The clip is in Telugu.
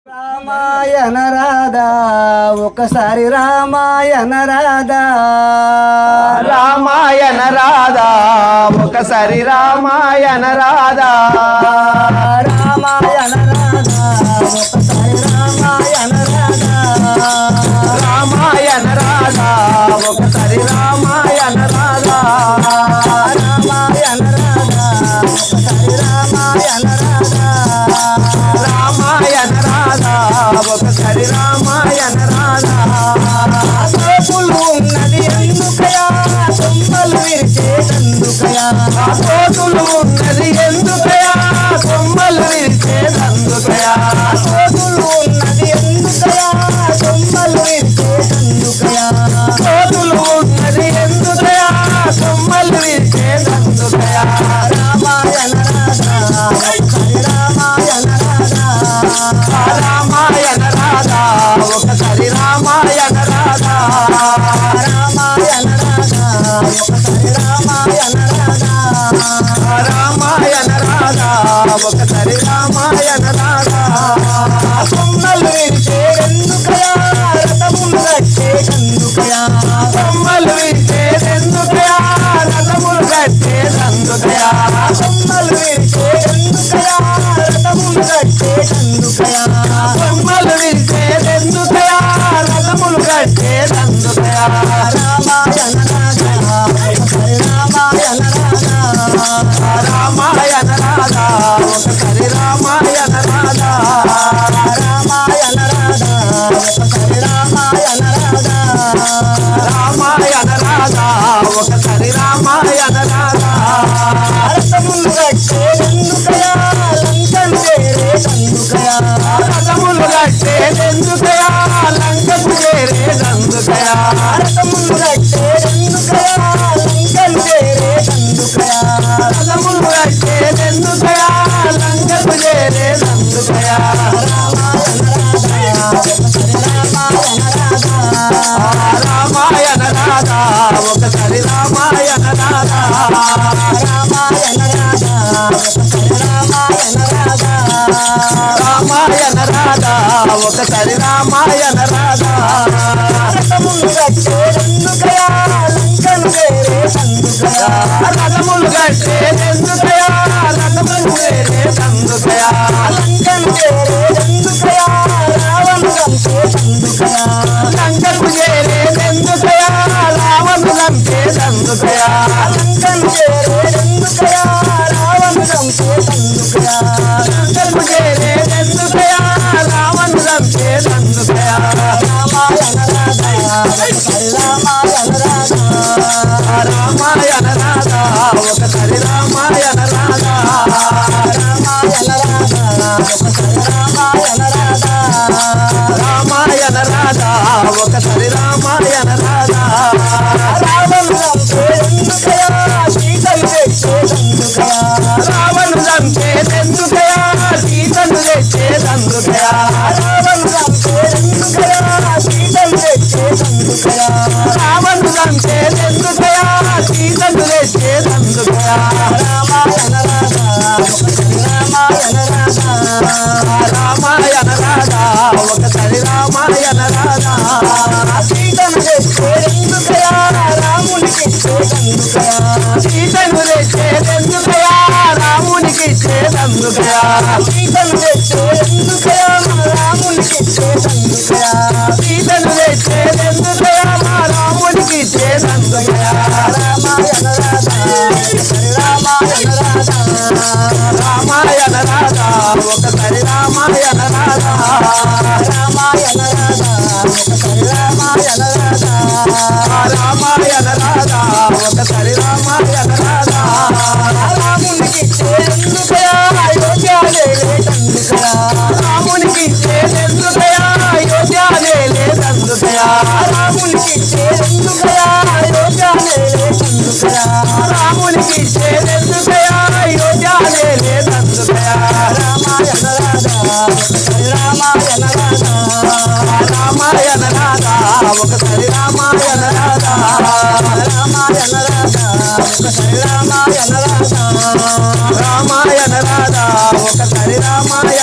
రామాయణ రాధా ఒకసారి రామాయణ రాధా రామాయణ రాధా ఒకసారి రామాయణ రాధా రామాయణ రాధా ఒకసారి రామాయణ రాధా రామాయణ రాధా ఒకసారి రామాయణ రాధా రామాయణ రాధా ఒకసారి రామాయణ రాధా రామాయణ రాధా ఒకసారి రామాయణ రాధా సోపులు ఉన్నది ఎందుకయా కొమ్మలు విరిచేందుకయా కోతులు ఉన్నది ఎందుకయా కొమ్మలు విరిచేదందుకయా సోపులు ఉన్నది ఎందుకయా కొమ్మలు విరిచేందుకయా కోతులు ఉన్నది ఎందుకయా కొమ్మలు విరిచేదందుకయా రామాయణ రాధా ఒకసారి రామాయణ రాధా రామాయణ రాధా ఒకసారి రామాయణ రాధా రామాయణ రాధా ఒకసారి రామాయణ రాధా రామాయణ రాధా ఒకసారి రామాయణ రాధా కొమ్మలు విరిచేందుకయా రథములు కట్టేందుకయా కొమ్మలు విరిచేదెందుకయా రథములు కట్టేదందుకయా కొమ్మలు విరిచేందుకయా రథములు కట్టేందుకయా కొమ్మలు విరిచేదెందుకయా రథములు కట్టేదందుకయా రామాయణ రాధా ఒకసారి రామాయణ రాధా రామాయణ రాధా ఒకసారి రామాయణ రాధా రామాయణ రాధా ఒకసారి రామాయణ రాధా రామాయణ రాధా ఒకసారి రామాయణ రాధా రథములు కట్టేందుకయా లంకను చేరేందుకయా రథములు కట్టేదెందుకయా లంకకు చేరేదందుకయా రథములు కట్టేందుకయా లంకను చేరేందుకయా రథములు కట్టేదెందుకయా లంకకు చేరేదందుకయా రామాయణ రాధా ఒకసారి రామాయణ రాధా రామాయణ రాధా ఒకసారి రామాయణ రాధా రామాయణ రాధా ఒకసారి రామాయణ రాధా రామాయణ రాధా ఒకసారి రామాయణ రాధా రథములు కట్టేందుకయా లంకను చేరేందుకయా రథములు కట్టేదెందుకయా రథములు చేరేదందుకయా లంకను చేరేందుకయా రావణు చంపేందుకయా లంకకు చేరేదెందుకయా రావణు చంపేదందుకయా లంకను చేరేందుకయా రావణు చంపేందుకయా లంకకు చేరేదెందుకయా రావణు చంపేదందుకయా రామాయణ రాధా ఒకసారి రామాయణ రాధా రామాయణ రాధా ఒకసారి రామాయణ రాధా రామాయణ రాధా ఒకసారి రామాయణ రాధా రామాయణ రాధా ఒకసారి రామాయణ రాధా రావణు చంపేందుకయా సీతను తెచ్చేందుకయా రావణు చంపేదెందుకయా సీతను తెచ్చేదందుకయా రావణు చంపేందుకయా సీతను తెచ్చేందుకయా రావణు చంపేదెందుకయా సీతను తెచ్చేదందుకయా రామాయణ రాధా ఒకసారి రామాయణ రాధా రామాయణ రాధా ఒకసారి రామాయణ రాధా సీతను తెచ్చేందుకయా రామునికి ఇచ్చేందుకయా సీతను తెచ్చేదెందుకయా రామునికి ఇచ్చేదందుకయా సీతను తెచ్చేందుకయా రామునికి ఇచ్చేందుకయా సీతను తెచ్చేదెందుకయా రామునికి ఇచ్చేదందుకయా రామాయణ రాధా ఒకసారి రామాయణ రాధా రామాయణ రాధా ఒకసారి రామాయణ రాధా రామాయణ రాధా ఒకసారి రామాయణ రాధా రామాయణ రాధా ఒకసారి రామాయణ రాధా రామునికి ఇచ్చేందుకయా అయోధ్యలేదందుకయా రామునికి ఇచ్చేదెందుకయా అయోధ్యలేదందుకయా రామునికి ఇచ్చేందుకయా అయోధ్యలేదందుకయా రామునికి ఇచ్చేదెందుకయా అయోధ్యలేదందుకయా రామాయణ రాధా ఒకసారి రామాయణ రాధా రామాయణ రాధా ఒకసారి రామాయణ రాధా రామాయణ రాధా ఒకసారి రామాయణ రాధా రామాయణ రాధా ఒకసారి రామాయణ